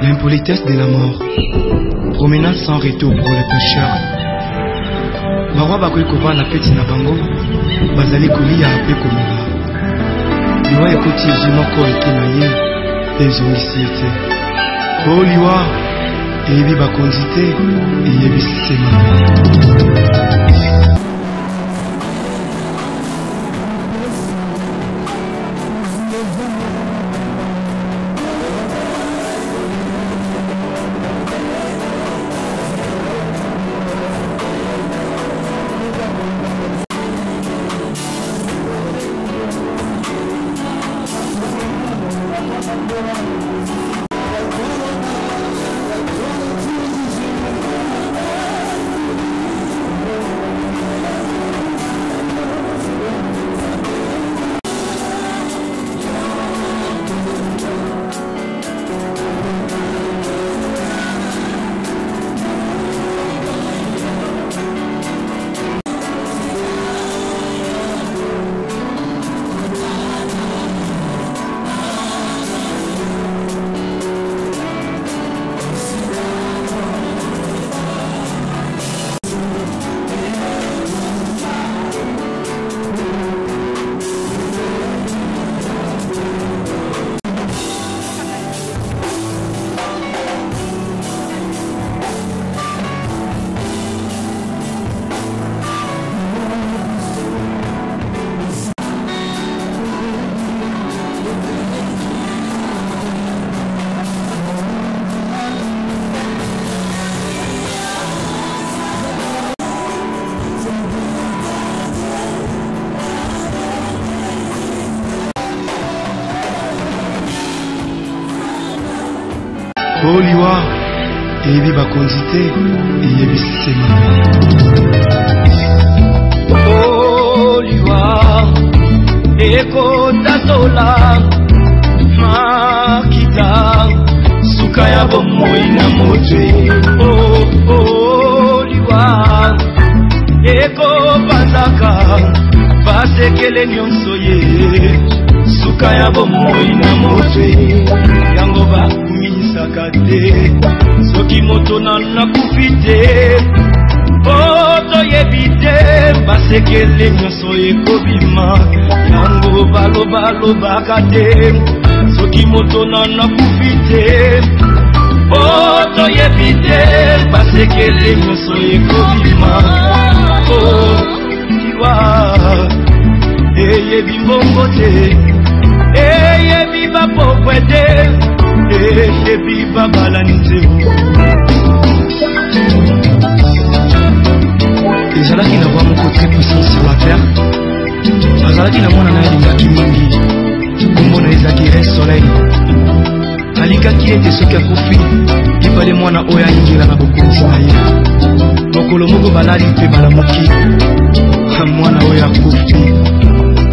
L'impolitesse de la mort. Promenade sans retour pour les pécheurs. Barwa bakoy kova na peti na bango. Bazali kolia ape komela. Liwa ekoti ezumoko ete na ye. Ezongisi ete. O liwa. Eyebi bakonzi te. Eyebi sema. O liwa. Eyebi bakonzi te. Eyebi sema. O liwa. Eko tasola. Makita. Sukaya bomoi na mote. O liwa. Eko bandaka. Basekele nyonso ye. Sukaya bomoi na mote. Yango ba sakate soki moto na kufite oto yebite basekele nyonso ekobima yango balo bakate soki moto na kufite oto yebite basekele nyonso ekobima o tiwa eyebi mbongo te eyebi bapopwete eyebi babala ninzeo ezalaki na bwa moko très puissant sur la terre azalaki na mwana na alingaki mingi kombo na ezaki un soleil alingaki ete soki akufi libale mwana oyo ayingela na bokonzi na ye mokolo moko balali mpe balamuki mwana oyo akufi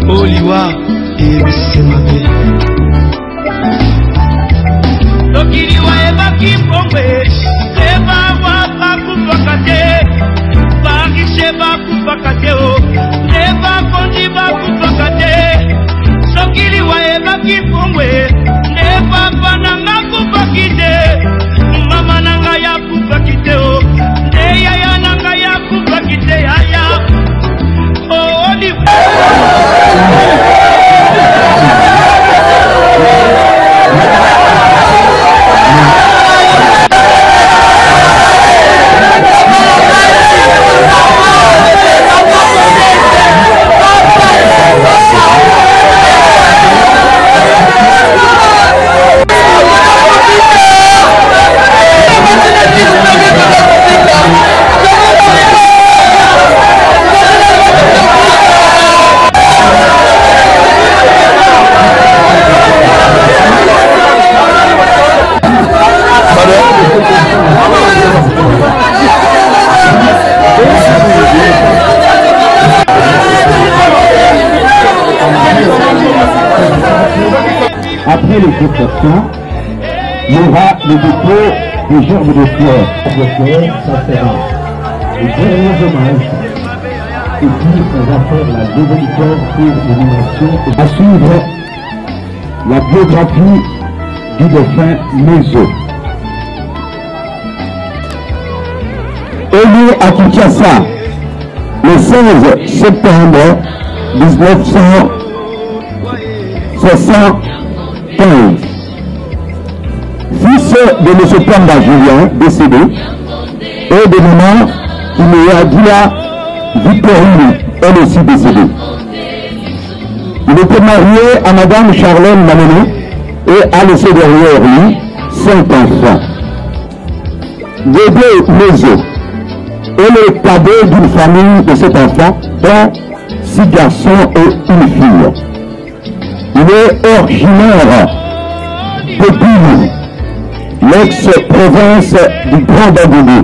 oliwa eyebisi mabe Lokiriwa ebaki pombe Seba wapa kupakate Barishe bakupakate o Neba kondi bakupakate Sokiriwa ebaki pombe Neba pananga kupakite Mama nanga ya kupakite o Neya ya nanga ya kupakite Yaya Oh oliwa Après l'exécution, il y aura le dépôt des gerbes de fleurs. Ça sera les derniers hommages. Et puis on va faire la deuxième fois pour l'inhumation. À suivre la biographie du dauphin Mezo. Élu à Kinshasa le 16 septembre 1975. Fils de M. Pamba Julien, décédé, et de maman Inéadila Victorine, elle aussi décédée. Il était marié à Madame Charlène Manoné et a laissé derrière lui 5 enfants. Bébé Mezo est le cadet d'une famille de 7 enfants, dont 6 garçons et une fille. Il est originaire de Bini, l'ex-province du Grand Bangoulou,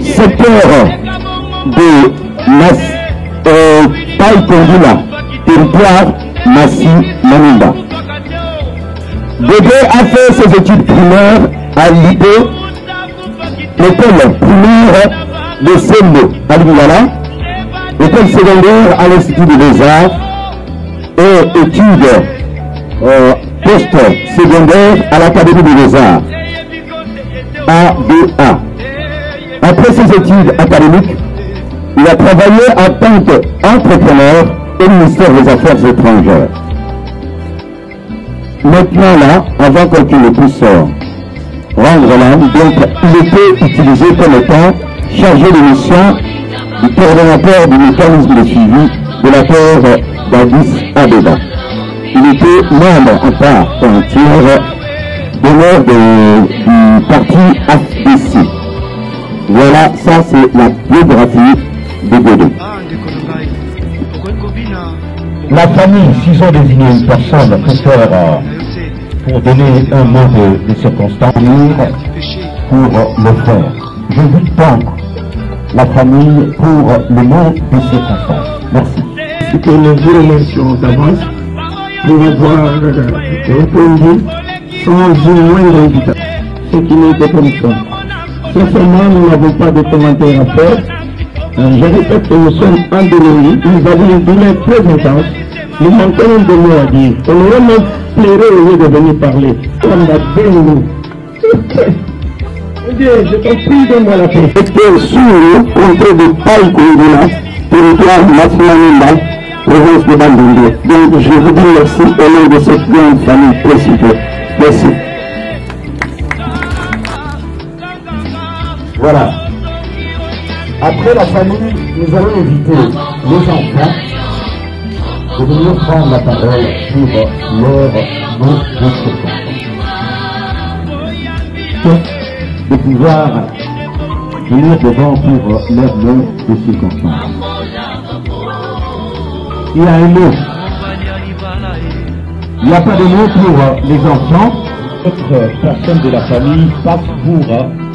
secteur de Païkondula, territoire Massi Manimba. Bébé a fait ses études primaires à l'IP, l'école primaire de Sembo à Lingala, l'école secondaire à l'Institut des Beaux-Arts et études post-secondaires à l'Académie des Beaux-Arts, ABA. Après ses études académiques, il a travaillé en tant qu'entrepreneur au ministère des Affaires étrangères. Maintenant là, avant qu'il ne puisse rendre l'âme, donc il était utilisé comme étant chargé de mission du coordonnateur du mécanisme de suivi de la terre d'Addis Abeba. Il était membre en part entière d'honneur du parti AFDC. Voilà, ça c'est la biographie de Godé. La famille, s'ils ont désigné une personne pour donner un mot de circonstance, pour le faire. Je vous tente la famille pour le mot de circonstance. Merci. C'est que nous vous remercions d'avance pour avoir répondu sans une moindre invitation, ce qui n'était comme ça. Sincèrement, nous n'avons pas de commentaires à faire. Je répète que nous sommes endormis, nous avons une douleur très intense, nous manquons de mots à dire. On aurait même pleuré au lieu de venir parler. On a deux minutes. Dieu, je t'en prie, donne-moi la paix. C'était sur comté de Païkondula, territoire Massi-Manimba, province de Bandundu. Donc je vous dis merci au nom de cette grande famille précipée. Merci. Voilà. Après la famille, nous allons inviter les enfants de venir prendre la parole sur leur mot de circonstance. De pouvoir venir devant pour leur mot de circonstance. Il y a un mot. Il n'y a pas de mot pour les enfants. Autre personne de la famille passe pour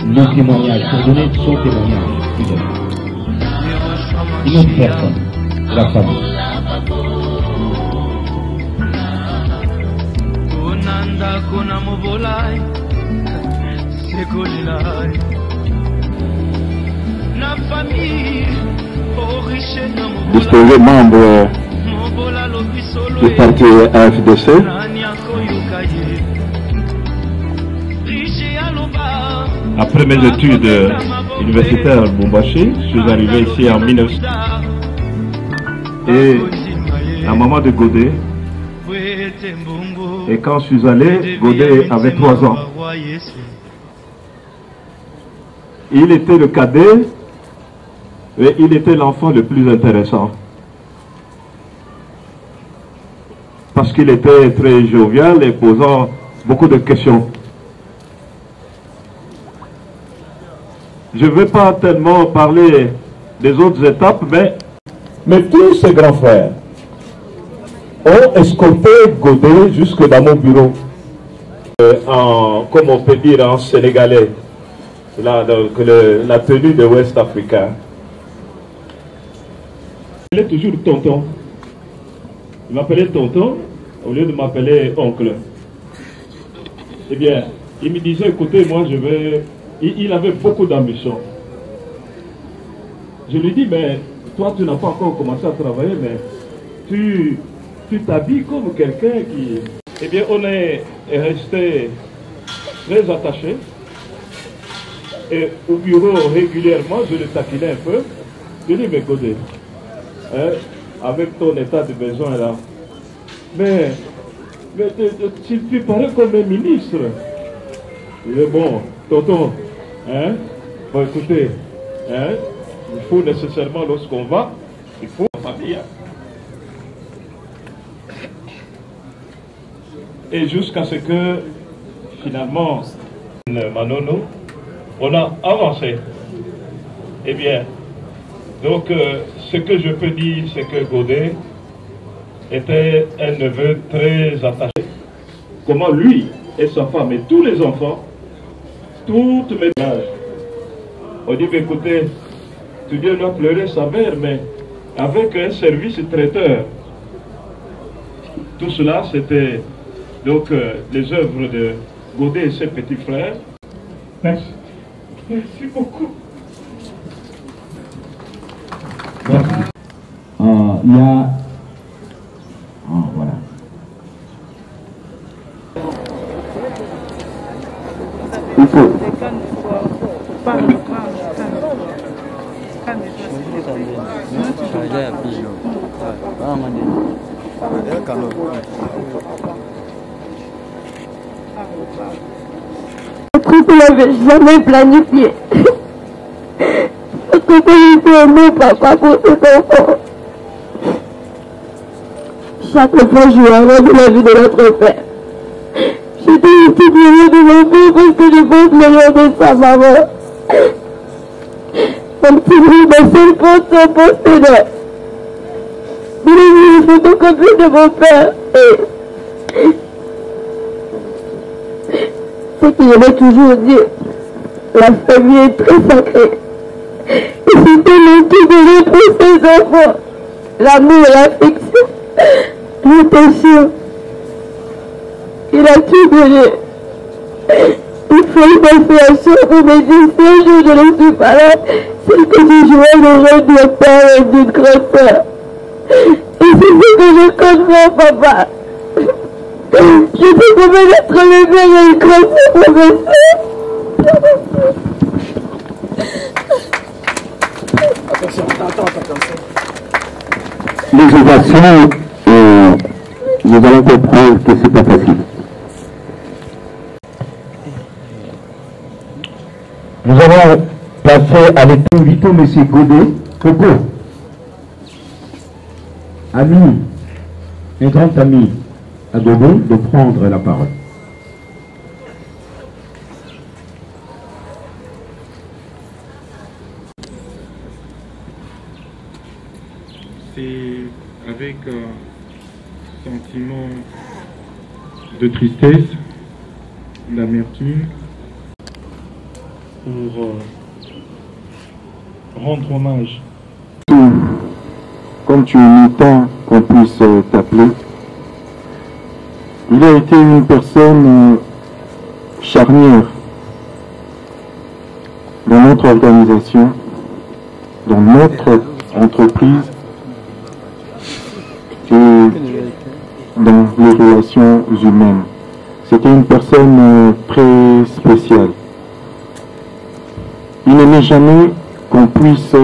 le témoignage, pour donner son témoignage. Une autre personne de la famille. Distingués membres du parti AFDC, après mes études universitaires à Lubumbashi, je suis arrivé ici en 1900 et la maman de Godé. Et quand je suis allé, Godé avait 3 ans. Il était le cadet et il était l'enfant le plus intéressant. Parce qu'il était très jovial et posant beaucoup de questions. Je ne vais pas tellement parler des autres étapes, mais tous ces grands frères ont escorté Godé jusque dans mon bureau. Comme on peut dire en sénégalais, là, donc, la tenue de West Africa. Il est toujours tonton. Il m'appelait tonton au lieu de m'appeler oncle. Eh bien, il me disait, écoutez, moi je vais... Il avait beaucoup d'ambition. Je lui dis, mais toi tu n'as pas encore commencé à travailler, mais tu t'habilles comme quelqu'un qui... eh bien, on est resté très attachés. Et au bureau, régulièrement, je le taquinais un peu. Je dis, mais Godet, hein, avec ton état de besoin là, mais tu parais comme un ministre. Il dit, bon, tonton, hein, bon, écoutez, hein, il faut nécessairement, lorsqu'on va, il faut la famille. Et jusqu'à ce que, finalement, Manono, on a avancé. Eh bien, donc, ce que je peux dire, c'est que Godet était un neveu très attaché. Comment lui et sa femme et tous les enfants, toutes mes âges, on dit, écoutez, tu dis, on a pleuré sa mère, mais avec un service traiteur. Tout cela, c'était donc les œuvres de Godet et ses petits frères. Merci. Merci beaucoup. Il y a... voilà. Il faut... Vous n'avez jamais planifié. Parce que vous étiez aimé, papa, pour cet enfant. Chaque fois, je rêve de la vie de notre père. J'étais une petite de l'enfant parce que je pense meilleur de sa maman. Comme si lui, ma seule porte son possédait. Il est une photocopie de mon père. Ce qu'il avait toujours dit, la famille est très sacrée. Et c'était le tout donné pour ses enfants. L'amour et l'affection. J'étais sûr. Il a tout donné. Il faut une affection pour me dire si un jour je ne suis pas là, c'est que je jouais le rôle d'un père et d'une grande sœur. Et c'est ce que je comprends, papa. Je peux pas être le père et une grande sœur pour mes soeurs. Les ovations, nous allons comprendre que c'est pas facile. Nous allons passer à l'état. Invitons M. Godet, Coco, ami, un grand ami à Godet, de prendre la parole. C'est avec un sentiment de tristesse, d'amertume, pour rendre hommage. Comme tu es tant qu'on puisse t'appeler, il a été une personne charnière dans notre organisation, dans notre entreprise et dans les relations humaines. C'était une personne très spéciale. Il n'aimait jamais qu'on puisse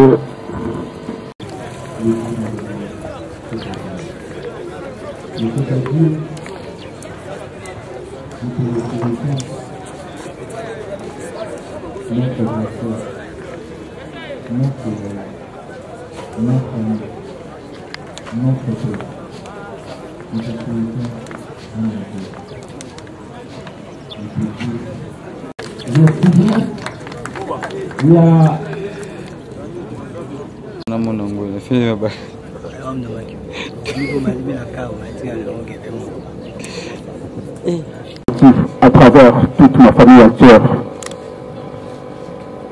à travers toute ma famille entière.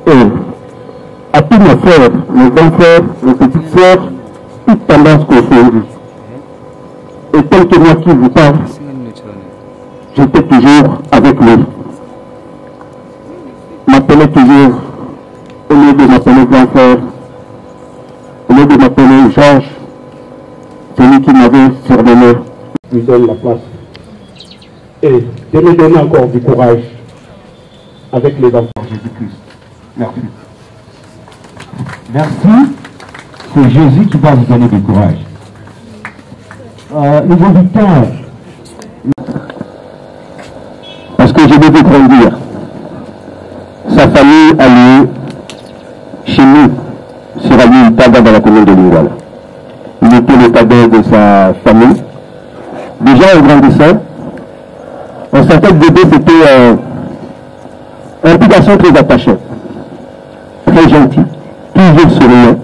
Et à tous mes frères, mes grands frères, mes petites sœurs, toute tendance confondue. Et tel que moi qui vous parle, j'étais toujours avec lui. M'appelait toujours, au lieu de m'appeler grand frère, au lieu de m'appeler Georges, celui qui m'avait surnommé Michel Laplace. et de me donner encore du courage avec les enfants de Jésus-Christ. Merci. Merci. C'est Jésus qui va vous donner du courage. Nous invitons, parce que je devais grandir, sa famille allait chez nous, sur la ligne Taga dans la commune de Lingala. Il était le cadet de sa famille. Déjà en grandissant, on sentait que bébé c'était un petit garçon très attachant, très gentil, toujours souriant.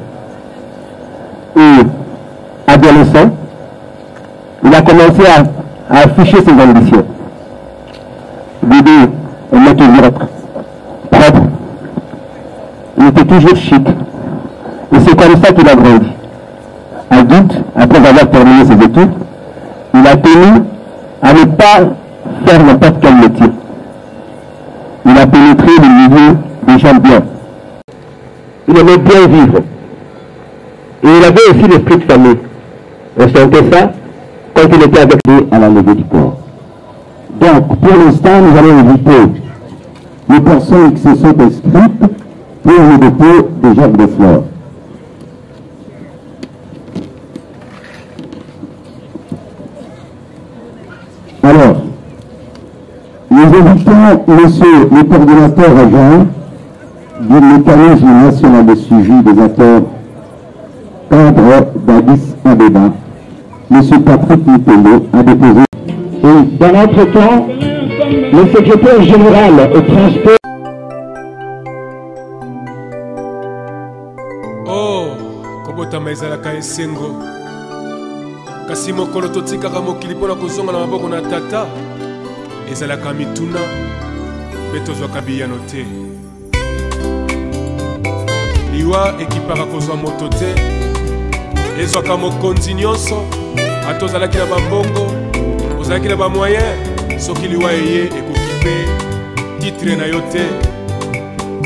Et adolescent, il a commencé à afficher ses ambitions. Bébé aimait toujours être propre. Il était toujours chic. Et c'est comme ça qu'il a grandi. Adulte, après avoir terminé ses études, il a tenu à ne pas faire n'importe quel métier. Il a pénétré le milieu des gens bien. Il aimait bien vivre. Et il avait aussi l'esprit de famille. On sentait ça quand il était avec lui à la levée du corps. Donc, pour l'instant, nous allons inviter les personnes qui se sont inscrites pour le dépôt des gerbes de fleurs. Alors, nous invitons monsieur le coordinateur adjoint du mécanisme national de suivi des acteurs cadre d'Addis Abeba, M. Patrick Mipello, a déposé. Et dans notre temps, le secrétaire général au transport. Oh, kobota maizalaka esengo. Kasi mokolo totikaka mokili mpona kozonga na maboko na tata, ezalaka mituna mpe tozwaka biyano te. Liwa ekipaka kozwa moto te, ezwaka mokonzi nyonso, ata ozalaki na bambongo, ozalaki na bamoyen, soki liwa eye ekoki mpe titre na yo te.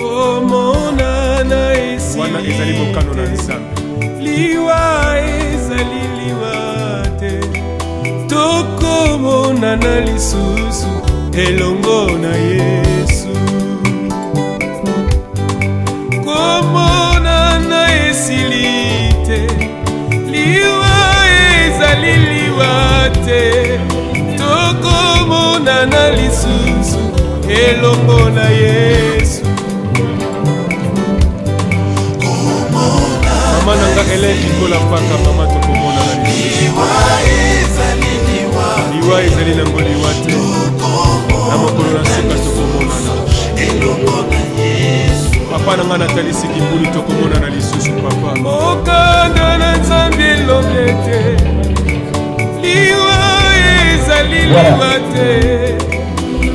Omonana esi wana ezali mokano na Nzambe. Liwa ezali liwa te, tokomonana lisusu elongo na Yesu. Komonana esili te, liwa ezali liwa te, tokomonana lisusu elongo na Yesu. Mama nanga eleki kola paka mama tokomona na liwa ezali liwa, liwa ezali nango liwa te, na mokolo na suka tokomona na elongo na Yesu. Papa nanga natalisi kibuli tokomona na lisusu papa. Mokanda na Nzambe elonge te, liwa ezali liwa te,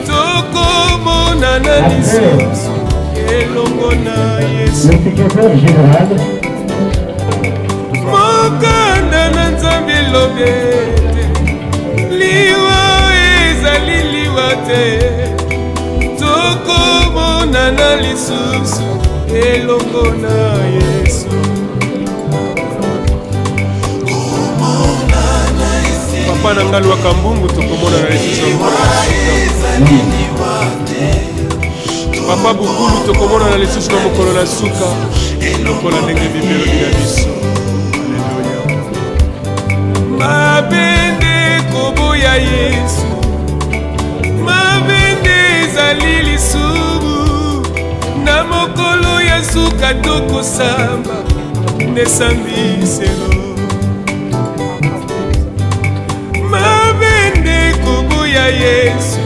tokomona na lisusu elongo na Yesu. Le secrétaire général. Mokanda na Nzambe elonge te, liwa ezali liwa te, tokomona na lisusu elongo na Yesu. Papa nanga lwaka mbungu tokomona na lisusu. Papa bukulu tokomona na lisusu na mokolo na suka, lokola ndenge bibelo bila biso. Mabende koboya Yesu, mabende ezali lisumu, na mokolo ya suka tokosamba nesambiselo. Mabende koboya Yesu,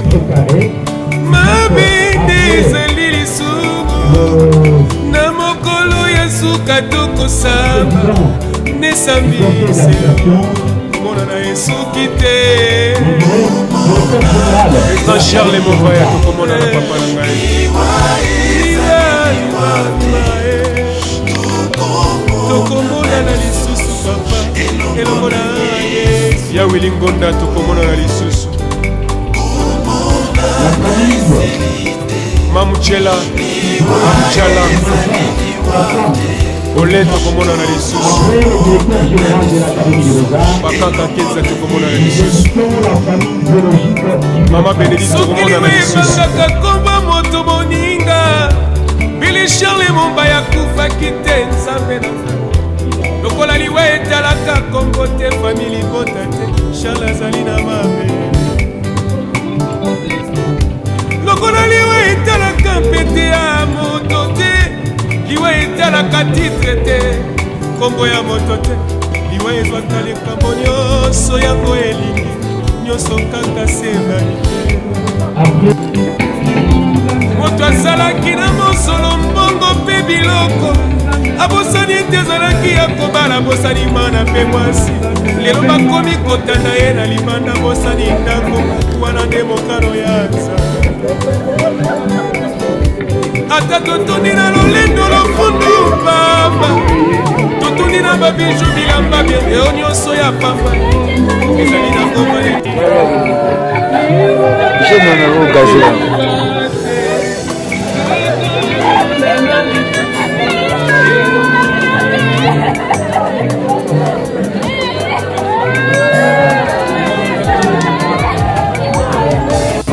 mabende ezali lisumu, na mokolo ya suka tokosamba nesambiselo. Mona na Yesu kite Président Charles Movaya tokomona na papa na ngai. Tokomona na lisusu papa elongo na Yesu. Ya Willy Ngonda tokomona na lisusu. Mamuchela Mamuchala Ole tokomona na lisusu. Bakaka Kenza tokomona na lisusu. idéologique. Maman Bénédicte Tokomona na lisusu. Komba moto moninga Billy Charles Mombaya kufaki te nzambe na lokola liwa etalaka Kongo te famili bota te Charles azali na mabe lokola liwa etalaka mpete ya moto te liwa etalaka titre te Kongo ya moto te liwa ezwaka likambo nyonso yango elingi nyonso kaka sevalite moto azalaki na mosolo mbongo mpe biloko abosani ete ezalaki ya kobala abosani mana mpe mwasi lelo bakomi kotanda ye na libanda abosani ndango wana nde mokano ya nzambe ata totondi na lolendo lofundu pamba totondi na babiju bilamba eo nyonso ya pamba ezali na ngoma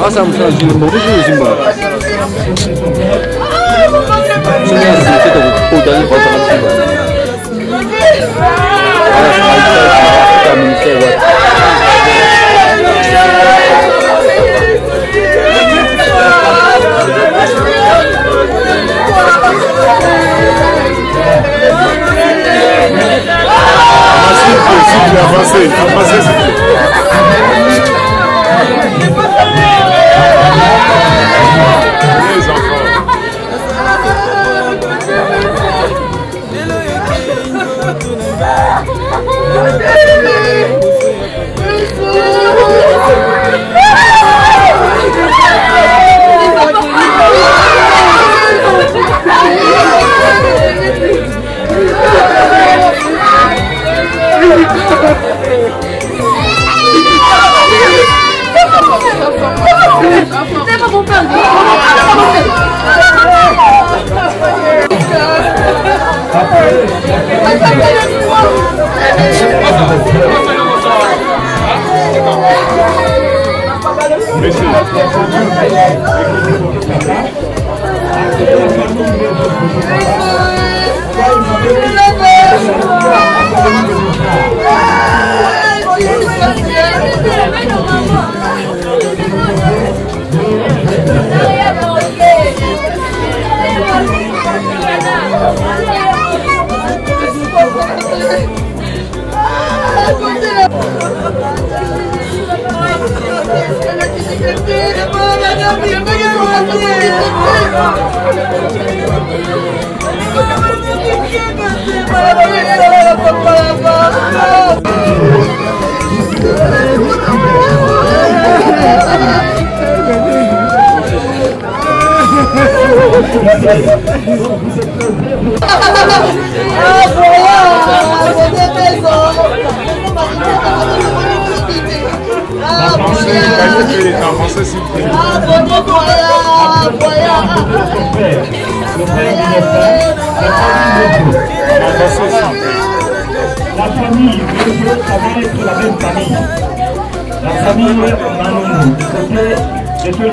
Asa mshaji mbovu zimba. Senya ziketa kudali kwa sababu. La famille, ça va être la même famille. La famille Manon, c'était le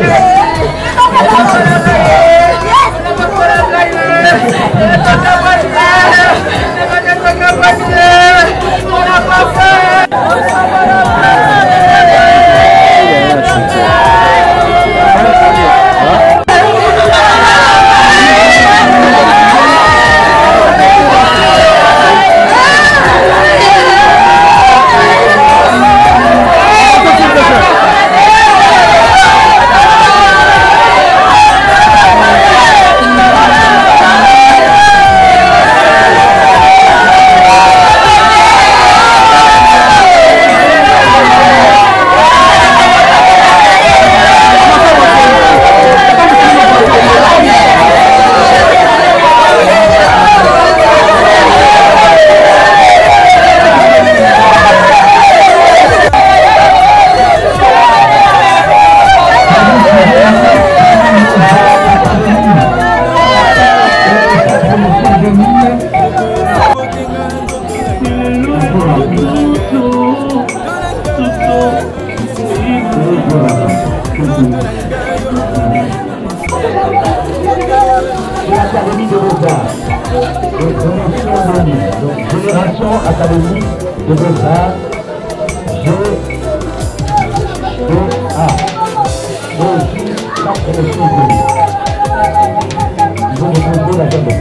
Oh, de Beaux-Arts, de Génération Académique de Beaux-Arts, GEA. Ils vont retrouver la gamme de fer.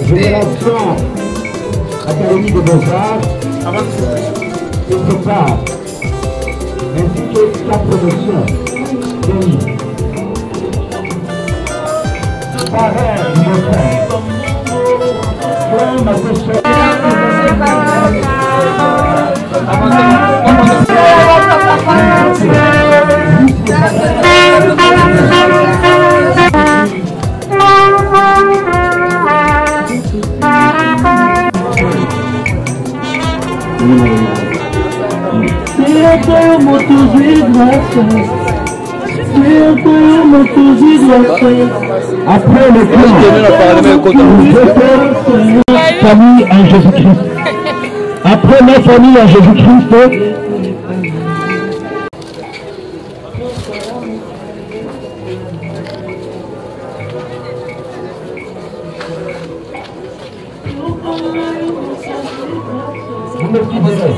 Génération Académie de Beaux-Arts se prépare, ainsi que sa promotion. Pareil, du beau-frère. Comme ma après le plan, famille en Jésus-Christ. Après ma famille en Jésus-Christ, vous me libérez.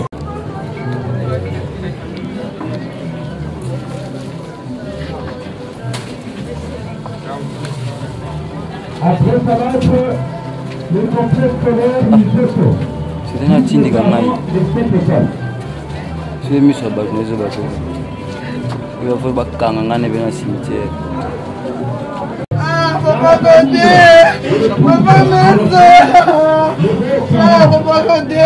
Après ça va être le complexe scolaire du Jesso. C'est un atteint de gamay. C'est mis sur le bateau. Il va falloir que l'on ait un cimetière. Ah, papa Condé! Papa Menzo! Ah, papa Condé!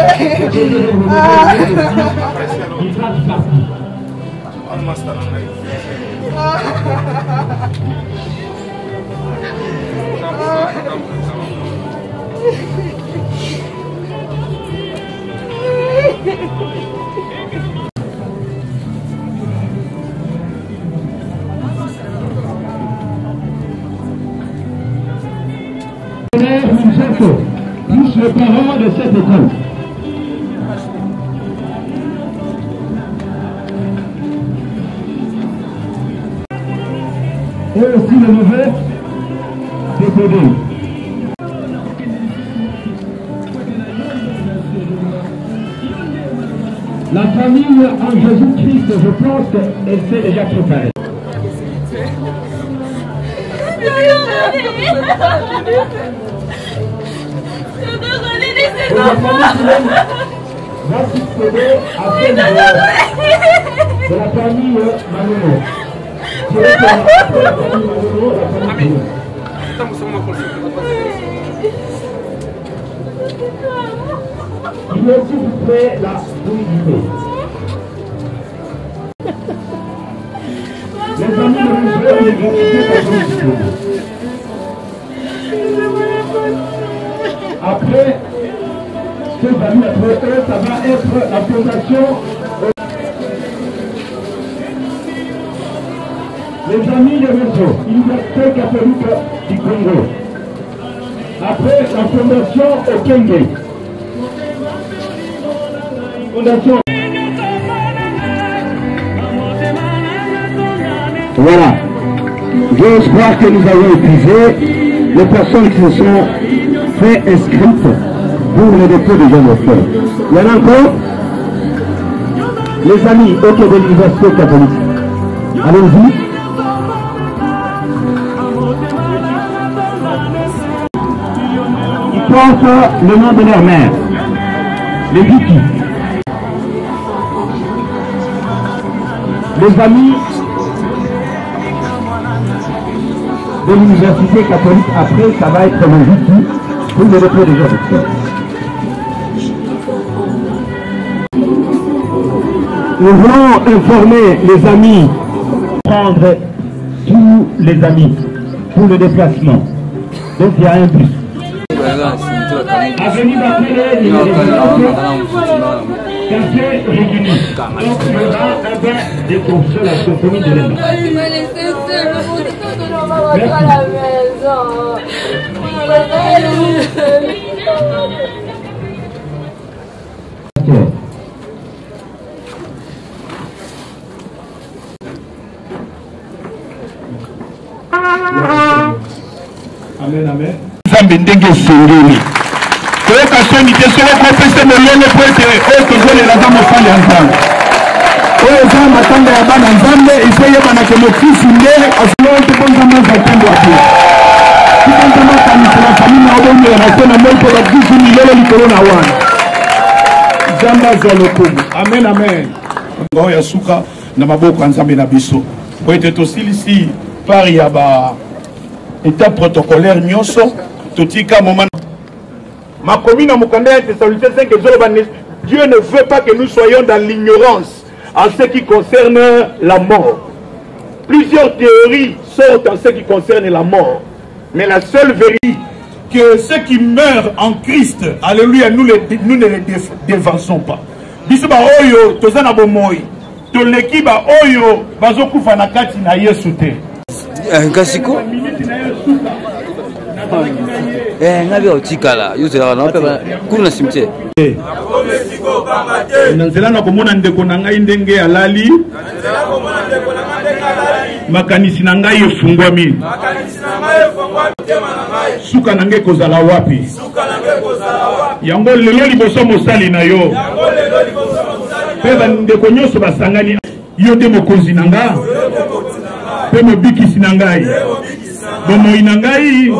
Plus les parents de cette école. Et aussi le mauvais déposé. La famille en Jésus-Christ, je pense qu'elle s'est déjà préparée. La famille va succéder à celle de la famille Manolo. Il est s'il vous plaît la fluidité. Les amis de l'Israël, les gratuités de l'Israël. Après, ces amis, après eux, ça va être la fondation. Les amis de réseau, Université catholique du Congo. Après, la fondation au Kenge. Fondation. Voilà. Je crois que nous avons épuisé les personnes qui se sont fait inscrites pour le dépôt de jeunes frères. Il y en a encore? Les amis, ok, de l'Université catholique. Allons-y. Ils portent le nom de leur mère. Les Viki. Les amis de l'université catholique. Après, ça va être le wiki pour le dépôt des gens de cœur. Nous voulons informer les amis, prendre tous les amis pour le déplacement. Donc il y a un bus. Avenue Baptême, café régulier. Donc il y aura un bain de courses à la symphonie de l'Emma. Amen, amen. Zambe ndenge sengeli. Toyoka soni te solo kopesa molele po ete oyo tozolela za mosali ya nzambe. Oyo eza matanga ya bana nzambe eseyebanake mokristu nde asoloo te mpo nzambe azatembo ape. Tika nzambe akanisela fami na obomela na se na moi mpo bakristu milele likolo na wana. Nzambe azwa lokumu. Amen, amen. Ngo ya suka na maboko ya nzambe na biso. Po ete tosilisi pari ya ba état protocolaire nyonso totika moment ma commune à Mukanda Thessaloniciens 5 Dieu ne veut pas que nous soyons dans l'ignorance en ce qui concerne la mort. Plusieurs théories sortent en ce qui concerne la mort, mais la seule vérité que ceux qui meurent en Christ, alléluia, nous ne les dévançons pas. Biso ba oyo tozana bomoi to leki ba oyo bazokufa na kati na Yesu te. Ngasiko ngabi otikala yuzela na pepa kuna simte nanzela na komona ndeko na ngai ndenge alali makanisi na ngai efungwami suka na ngai kozala wapi yango lelo liboso mosali na yo pe bandeko nyonso basangani yo te mokonzi na nga pe mobikisi na ngai bomoi na ngai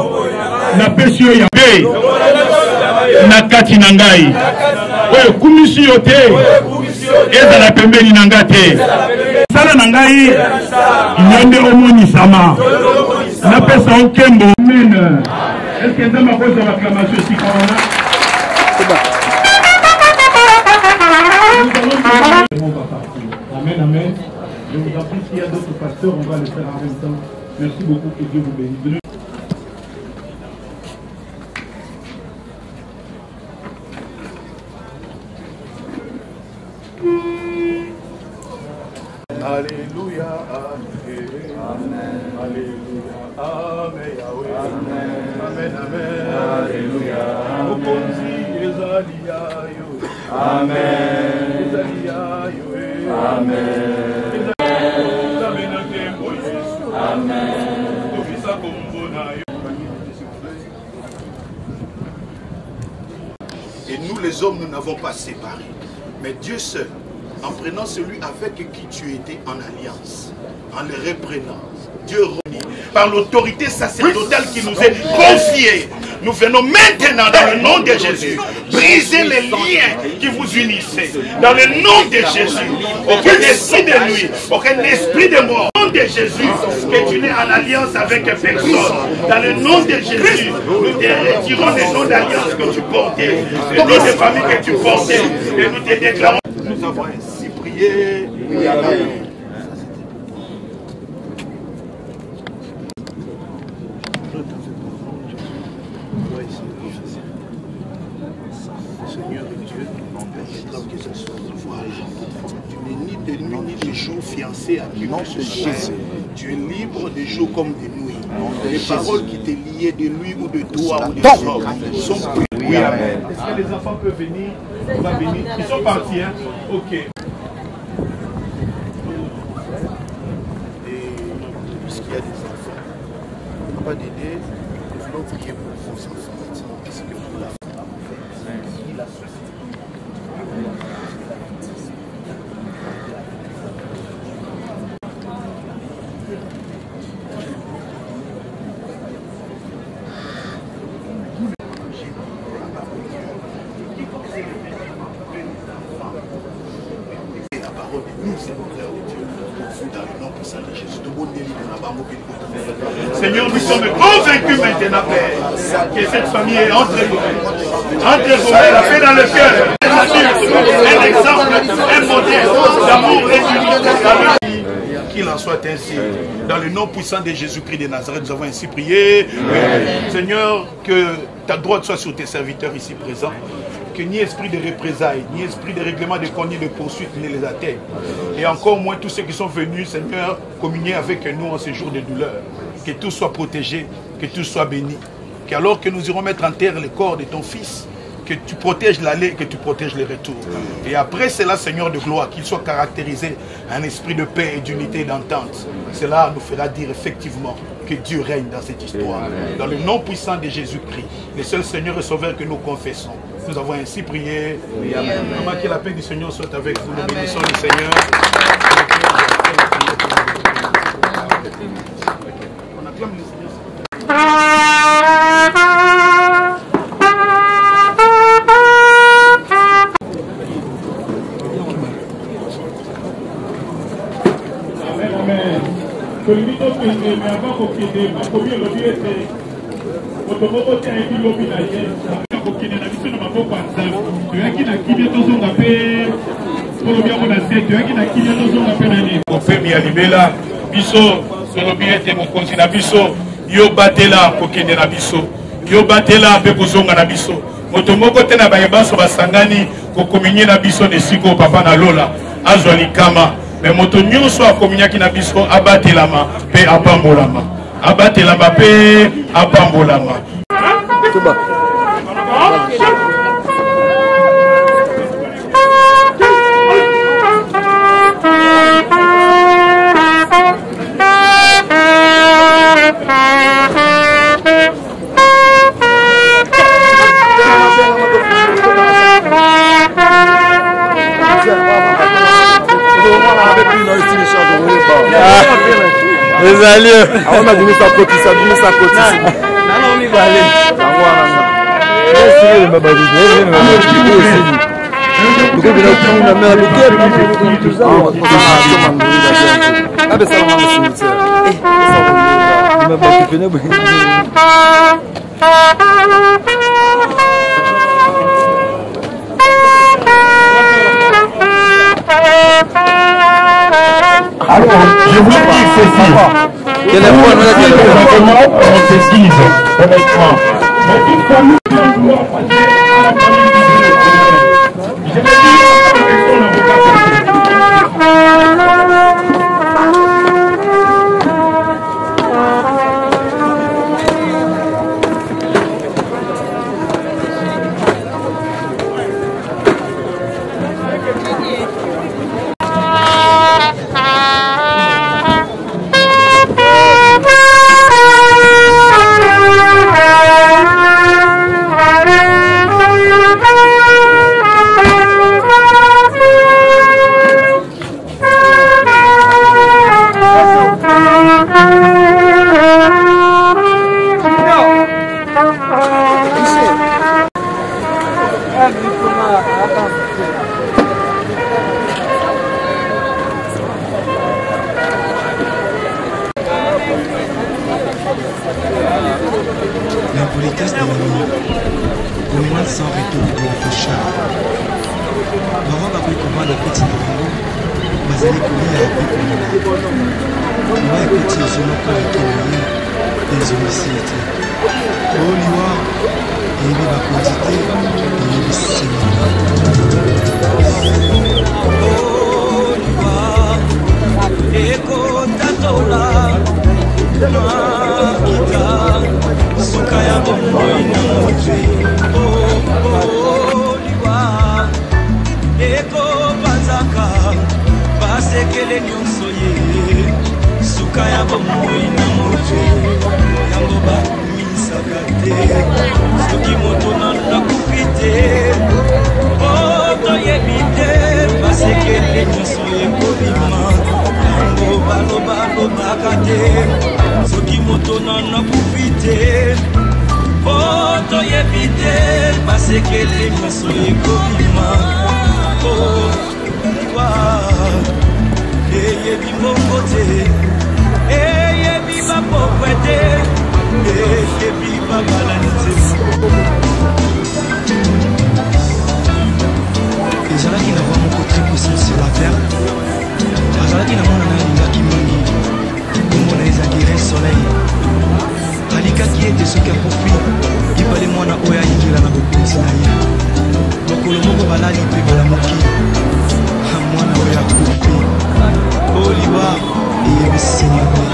napesi yo ya mpe na kati na ngai oyo kumisi yo te ezala pembeni na nga te sala na ngai yo nde omonisama napesa okembo amen. Eske nzambe akozwa baklamation esika wana amen, amen. Je vous en prie, s'il y a d'autres pasteurs, on va le faire en même temps. Merci beaucoup, que Dieu vous bénisse. Alléluia, amen. Alléluia, amen, Yahweh. Amen, amen. Alléluia. Mokonzi, Ezalia, amen. Ezalia, amen. Et nous les hommes, nous n'avons pas séparé. Mais Dieu seul, en prenant celui avec qui tu étais en alliance, en le reprenant, Dieu renie par l'autorité sacerdotale qui nous est confiée. Nous venons maintenant dans le nom de Jésus briser les liens qui vous unissaient. Dans le nom de Jésus, aucun esprit de nuit, aucun esprit de mort. Dans le nom de Jésus, que tu n'es en alliance avec personne. Dans le nom de Jésus, nous te retirons les noms d'alliance que tu portais, les noms de famille que tu portais, et nous te déclarons. Nous avons ainsi prié. Amen. Seigneur Dieu, que ce soit tu n'es ni de nuit ni de jour fiancé à qui que ce soit. Tu es libre de jour comme de nuit. Les paroles qui te liaient de lui ou de toi ou de sort sont plus. Oui, amen. Est-ce que les enfants peuvent venir? On va venir. Ils sont partis, hein? Ok. Et puisqu'il y a des enfants, on n'a pas d'aider, nous voulons prier pour vos enfants. Parce que pour la femme, il a ceci. parole. Nous, serviteurs de Dieu, pour vous dans le nom puissant de Jésus. Seigneur, nous sommes convaincus maintenant, Père, que cette famille est entre vous. Entre vous, la paix dans le cœur. Un exemple, un modèle d'amour et d'unité. Qu'il en soit ainsi. Dans le nom puissant de Jésus-Christ de Nazareth, nous avons ainsi prié. Seigneur, que ta droite soit sur tes serviteurs ici présents. Que ni esprit de représailles, ni esprit de règlement de compte, ni de poursuite ne les atteigne. Et encore moins tous ceux qui sont venus, Seigneur, communier avec nous en ces jours de douleur. Que tout soit protégé, que tout soit béni. Qu'alors que nous irons mettre en terre le corps de ton Fils, que tu protèges l'aller, que tu protèges le retour. Et après cela, Seigneur de gloire, qu'il soit caractérisé un esprit de paix et d'unité et d'entente. Cela nous fera dire effectivement que Dieu règne dans cette histoire. Dans le nom puissant de Jésus-Christ, le seul Seigneur et Sauveur que nous confessons. Nous avons ainsi prié. Maman, que la paix du Seigneur soit avec vous. Nous bénissons le Seigneur. On acclame le Seigneur. Yo batela kokende na biso yo batela pe kozonga na biso moto moko te na bayebaso basangani kokominye na biso ne siko papa na lola azwa likama mais moto nyonso akominyaki na biso abatelama pe apambolama abatelama pe apambolama Les alliés. On a donné sa côté, ça donne sa côté. Non, on y va aller. Alors, je vous dis ceci. On s'excuse, honnêtement. Mais une fois nous allons pouvoir passer à la famille du Dieu. Je me dis, l'impolitesse de l'homme, promenade sans retour de l'enfouchard. Maman va comprendre la petite maman, mais elle est connue à la petite maman. Moi, écoutez, je m'en connais qui est des homicides. Oh, l'Iwa, et il va quantité, et il est séminaire. Oh, l'Iwa, écoute ta tola. Makita sukaya bomoina mutwe oh liwa eko bazaka basekele nyonso ye sukaya bomoina mutwe yango ba misaka te soki moto na kupite oh toyebi te basekele nyonso ye kobima yango balobaka te soki moto na kupite oh toyebi te basekele nyonso ekobima oh liwa yebi mbongo te yebi bapokwe te yebi babalani te ezalaki na bwa moko très puissance sur la terre azalaki na mwana na alingaki mingi komona ezalaki rin soleil alikaki ete soki akufi libale mwana oyo ayingela na bokonzi na ye mokolo moko balali mpe balamoki mwana oyo akufi oliwa eyebi senyango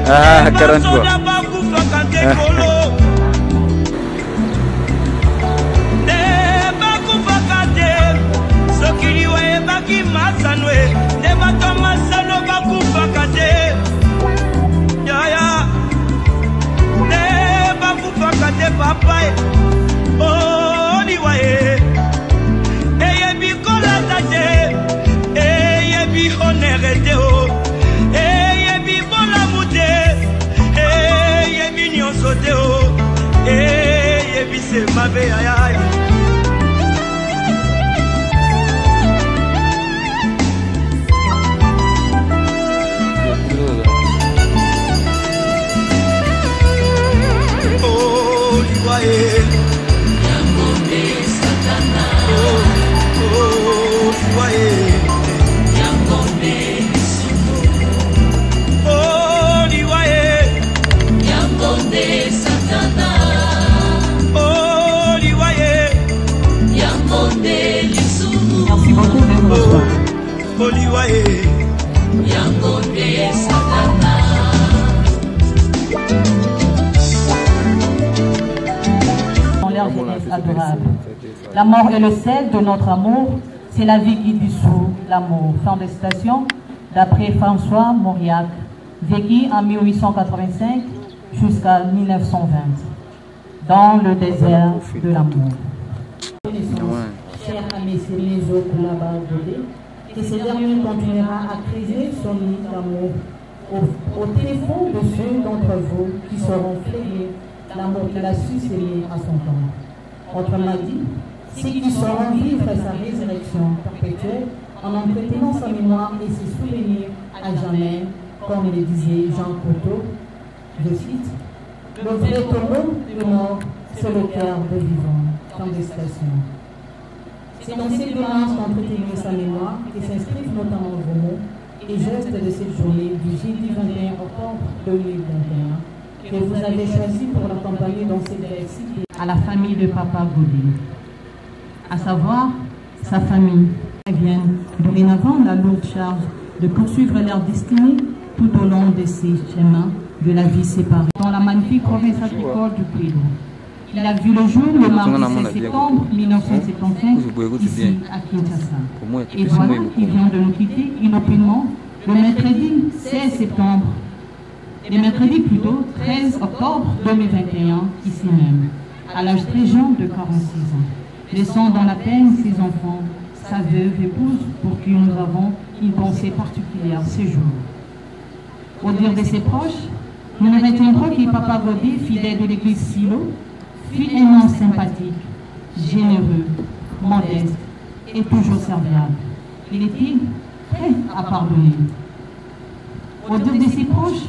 Ah, 40 fois. Ma be ayaya oh liwaye yangombe satana oh liwaye yangombe simo oh liwaye yangombe satana Merci beaucoup de nous rejoindre. Dans leur jeunesse adorable. La mort est le sel de notre amour, c'est la vie qui dissout l'amour. Fin de citation d'après François Mauriac, vécu en 1885 jusqu'à 1920, dans le désert de l'amour. Cher ami Sénézo Koulaba Godé, que ce dernier continuera à creuser son nid d'amour au téléphone de ceux d'entre vous qui sauront fléguer l'amour qu'il a su s'aimer à son temps. Autrement dit, ceux qui sauront vivre sa résurrection perpétuelle en entretenant sa mémoire et ses souvenirs à jamais, comme le disait Jean Cocteau, je cite, le vrai tombeau du mort, c'est le cœur de vivant. Fin de citation. C'est dans cette démarche d'entretenir sa mémoire que s'inscrivent notamment vos mots et gestes de cette journée du jeudi 21 octobre 2021 que vous avez choisi pour l'accompagner dans cette récite à la famille de Papa Godé, à savoir sa famille. Ils viennent dorénavant la lourde charge de poursuivre leur destinée tout au long de ces chemins de la vie séparée dans la magnifique province agricole du Pérou. Il a vu le jour le mardi 16 septembre 1975 ici à Kinshasa. Et voilà, il vient de nous quitter inopinément le mercredi 16 septembre, le mercredi plutôt 13 octobre 2021 ici même, à l'âge très jeune de 46 ans, laissant dans la peine ses enfants, sa veuve épouse pour qui nous avons une pensée particulière ce jour. Au dire de ses proches, nous ne retiendrons que Papa Godé, fidèle de l'église Silo, fut un homme sympathique, généreux, modeste et toujours serviable. Il était prêt à pardonner. Au dire de ses proches,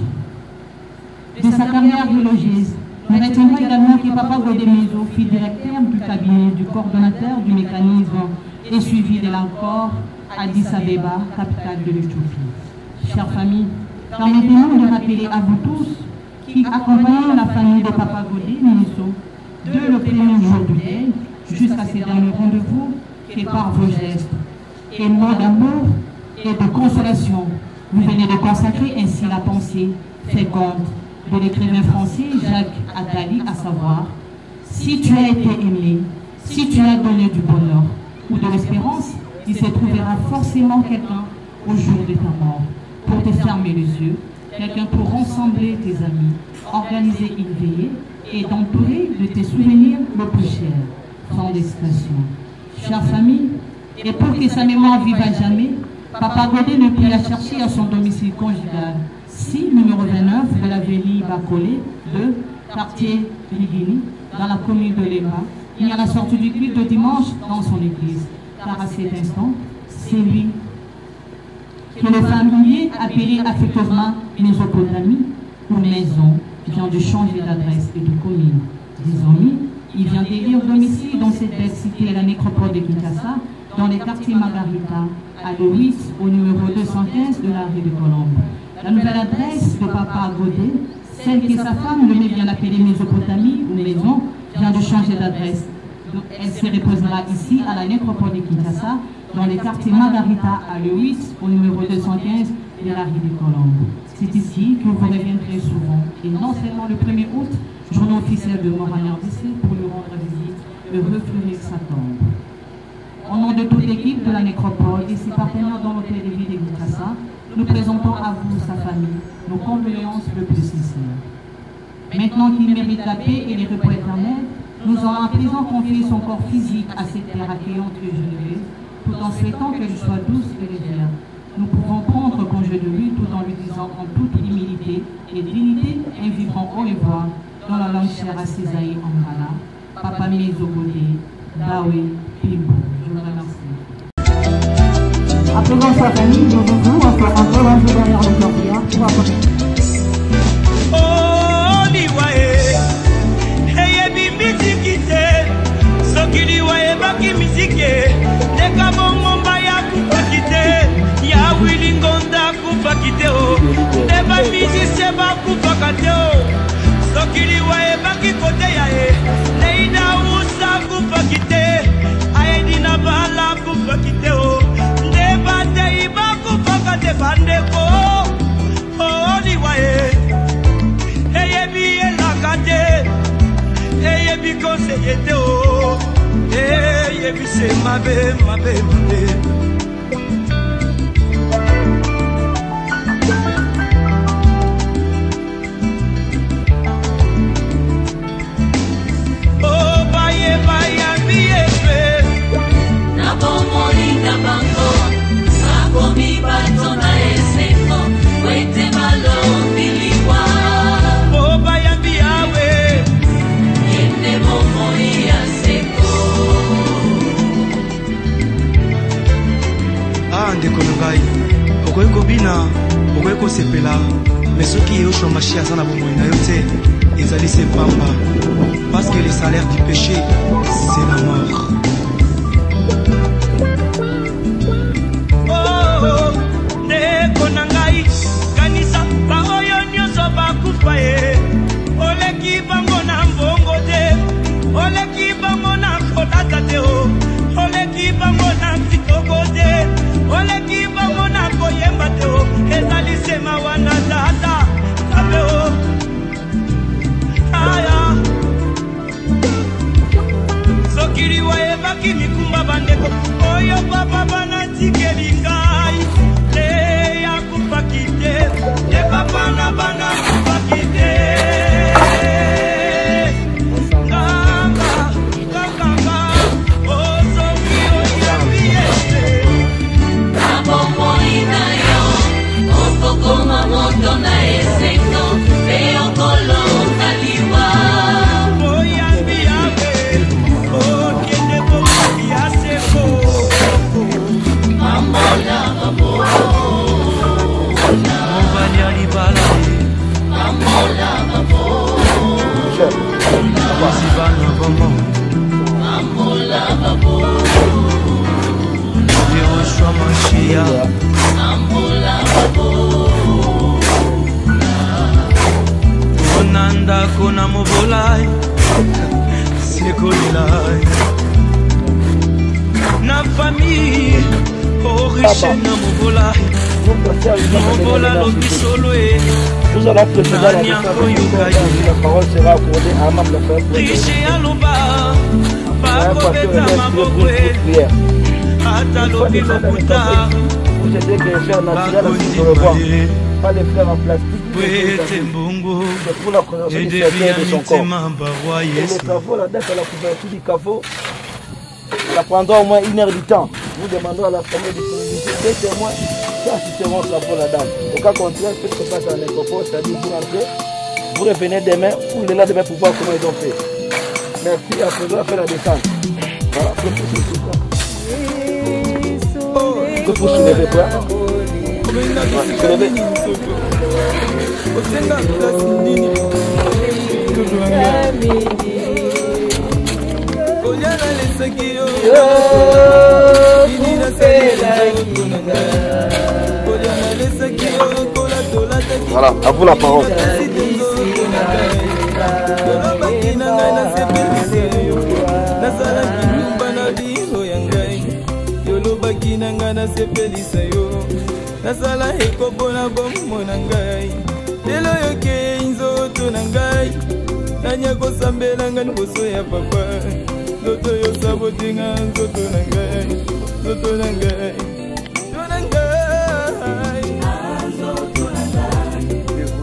de sa carrière biologiste, nous retiendrons également que Papa Godé Mezo fut directeur du cabinet du coordonnateur du mécanisme et suivi de l'encore Addis Abeba, capitale de l'Éthiopie. Chère famille, permettez-nous de rappeler à vous tous qui accompagnent la famille de Papa Godé Mezo de le premier jour du deuil jusqu'à ces derniers rendez-vous, que par vos gestes et mots d'amour et de consolation, vous venez de consacrer ainsi la pensée féconde de l'écrivain français Jacques Attali, à savoir: si tu as été aimé, si tu as donné du bonheur ou de l'espérance, il se trouvera forcément quelqu'un au jour de ta mort pour te fermer les yeux, quelqu'un pour rassembler tes amis, organiser une veillée et t'entourer de tes souvenirs le plus cher. Fin de citation. Chère famille, et pour que sa mémoire vive à jamais, Papa Godet ne put la chercher à son domicile conjugal, 6 numéro 29 de l'avenue Bacolé, 2, quartier Ligini, dans la commune de Lema, et à la sortie du culte de dimanche dans son église. Car à cet instant, c'est lui que le familier appelé affectueusement Mésopotamie ou maison vient de changer d'adresse et de commune. Désormais, il vient d'élire domicile dans cette belle cité, la nécropole de Kinshasa, dans les quartiers Margarita, à l'O8, au numéro 215 de la rue de Colombe. La nouvelle adresse de Papa Godet, celle que sa femme le met bien appelée Mésopotamie ou maison, vient de changer d'adresse. Elle se reposera ici, à la nécropole de Kinshasa, dans les quartiers Margarita, à l'O8, au numéro 215 de la rue de Colombe. C'est ici que vous reviendrez souvent, et non seulement le 1er août, journée officielle de mort en RDC, pour lui rendre visite et refleurir sa tombe. Au nom de toute l'équipe de la nécropole et ses partenaires dans l'hôtel de ville de Kinshasa, nous présentons à vous, sa famille, nos condoléances le plus sincères. Maintenant qu'il mérite la paix et les repos éternels, nous allons à présent confier son corps physique à cette terre accueillante que je tout en souhaitant qu'elle soit douce et légère. Nous pouvons prendre congé de lui tout en lui disant en toute humilité et dignité un vibrant au revoir dans la langue chère à Césaïe Angala, Papa Mézogodet, Dawe, Pimbo. Je vous remercie. À présent, sa famille, je vous encore un peu rangé derrière le cordia pour apporter. Oh, liwae, hey, bimbi kite, soki liwae baki misike, neka bomba ya kupakite, ya wilingonda kupakite o, neba misise ba kupakate o, soki liwae baki kote ya e, neida usa kupakite, aedina bala kupakite o, neba teiba kupakate bandeko, oh liwae. Eyebi conseiller teo, eyebi se mabe. Oh baye biye na bomoni na bango, sakomi bato na eseko, wete malombi liwa. ndeko na ngai okoki kobina okoki kosepela mais soki eyoshwa mashi aza na bomoi na yo te ezali se pamba parce que le salaire du péché c'est la mort. Oh, ndeko na ngai kanisa baoyo nyonso bakufa ye, oleki bango na mbongo te, oleki bango na kolata te o, oleki bango na kitoko te, oleki bango na koyemba te o, ezali sema wana tata kabe o aya soki liwayebaki mikumba bandeko oyo papa banatikeli ngai le ya kupaki te, te papa na bana kupaki te. Como moto na eseko, veo color taliwa. Voy a enviarme, porque te voy a hacer Mamola, mamola. Mamola, mamola. Mamola, mamola. Yehoshua Mashiach. Mamola, mamola. Nanda kona mobolai sekolilai na Nous allons précéder la parole sera accordée à un membre de la famille. Vous aider que les fleurs naturelles sur le bois, pas les fleurs en plastique. C'est pour la conservation de son corps. Et les caveaux, la date à la couverture du caveau, ça prendra au moins 1 heure du temps. Nous demandons à la famille de disponibilité 2 témoins qui assisteront au caveau la dame. Au cas contraire, ce qui se passe à l'incorpore, c'est-à-dire vous rentrez, vous revenez demain ou le lendemain pour voir comment ils ont fait. Merci, après on va faire la descente. Voilà, que pour soulever quoi? Soulever. Voilà, à vous la parole. Nanga sepelisa yo nasala ekopo na bombo na ngai lelo yoke nzoto na ngai nanya kosambela nga liboso ya papa nzoto yo sabotinga nzoto na ngai nzoto na ngai nzoto na ngai nzoto na ngai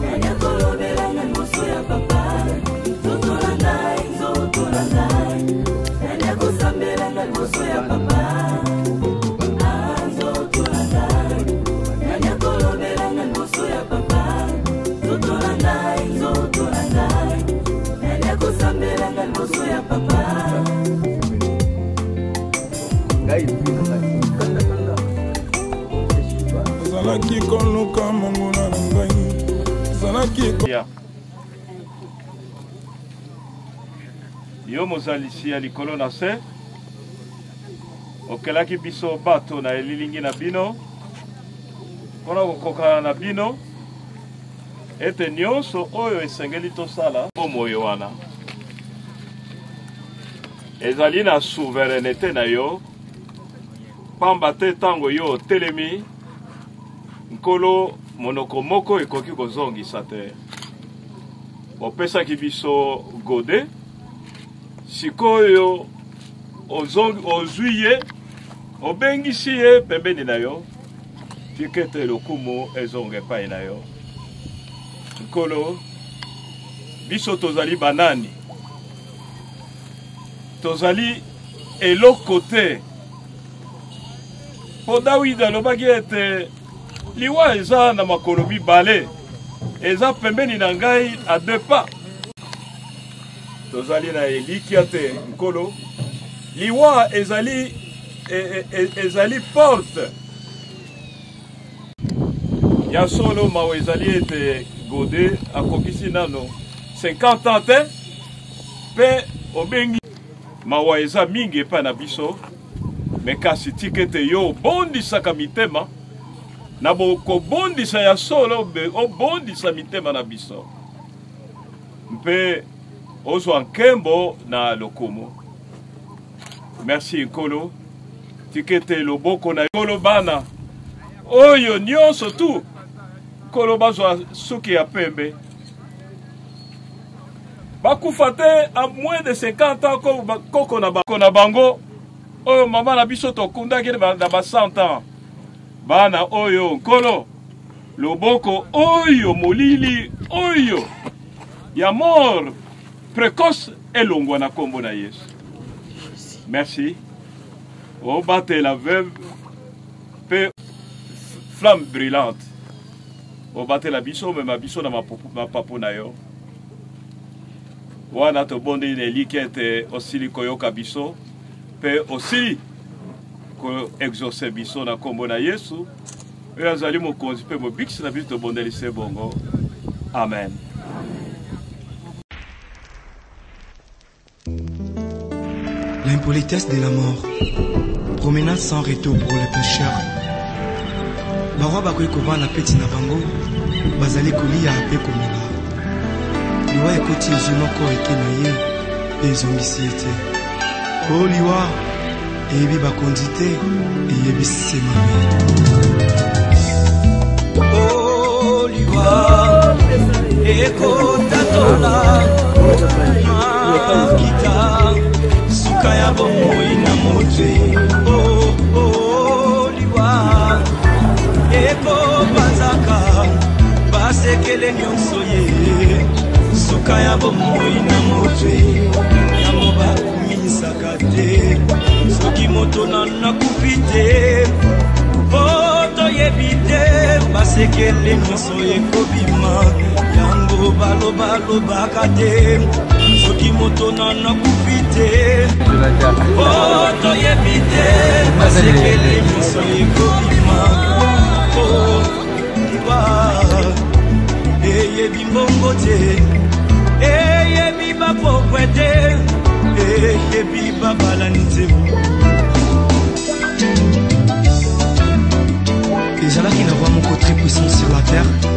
nanya kolobela nga liboso ya papa nzoto na ngai nanya kosambela nga liboso ya papa. Yo mozalisi ya likolo na se okelaki biso bato na elilingi na bino mpona kokokana na bino ete nyonso oyo esengeli tosala omoyo wana ezali na souveraineté na yo pamba te ntango yo otelemi nkolo monoko moko ekoki kozongisa te opesaki biso gode sikoyo ozwi ye obengisi ye pembeni na yo tikete lokumu ezonga epai na yo nkolo biso tozali banani tozali eloko te po Dawidi alobaki ete liwa eza na makolo mibale eza pembeni na ngai a 2 pas tozali na elikia te nkolo liwa ezali porte ya solo mawa ezali ete gode akokisi nano 50 ans te pe obengi mawa eza mingi epai na biso me kasi tikete yo obondisaka mitema na bokobondisa ya solo obondisa mitema na biso mpe ozwa nkembo na lokumu. Merci nkolo tikete loboko na nkolo bana oyo nyonso tu nkolo bazwa suki ya pembe bakufa te a moins de 50 ans koko na bango oyo mama na biso tokundaki na ba 100 ans bana oyo nkolo loboko oyo molili oyo ya mort précoce elongwa na kombo na Yesu. Merci. O bate la veuve pe flamme brûlante. O bate la biso me ma biso na ma papo na yo. Wana to bondi ne likete osili koyoka biso pe osili ko exaucer biso na kombo na Yesu. E azali mokonzi pe mo bikisi na biso to bondeli se bongo. Amen. L'impolitesse de la mort, promenade sans retour pour les pécheurs. Barwa bakoki kovanda peti na bango bazali kolia pe komela. Liwa ekoti ezwi moko eke na ye pe ezongisi ye te. O liwa eyebi bakonzi te eyebi semame liwa ekotatola makita suka ya bomoi na motwe liwa ekopanzaka basekele nyonso ye suka ya bomoi na motwe yango bakumisaka te soki moto nanakufi te toyebi te basekele nyonso ekobima yango balobalobaka te soki moto nanakufi te toyebi te basekele nyonso ekobima eyebi mbongo te eyebi bapokwe te eyebi babalani te ezalaki na roi moko très puissant sur la terre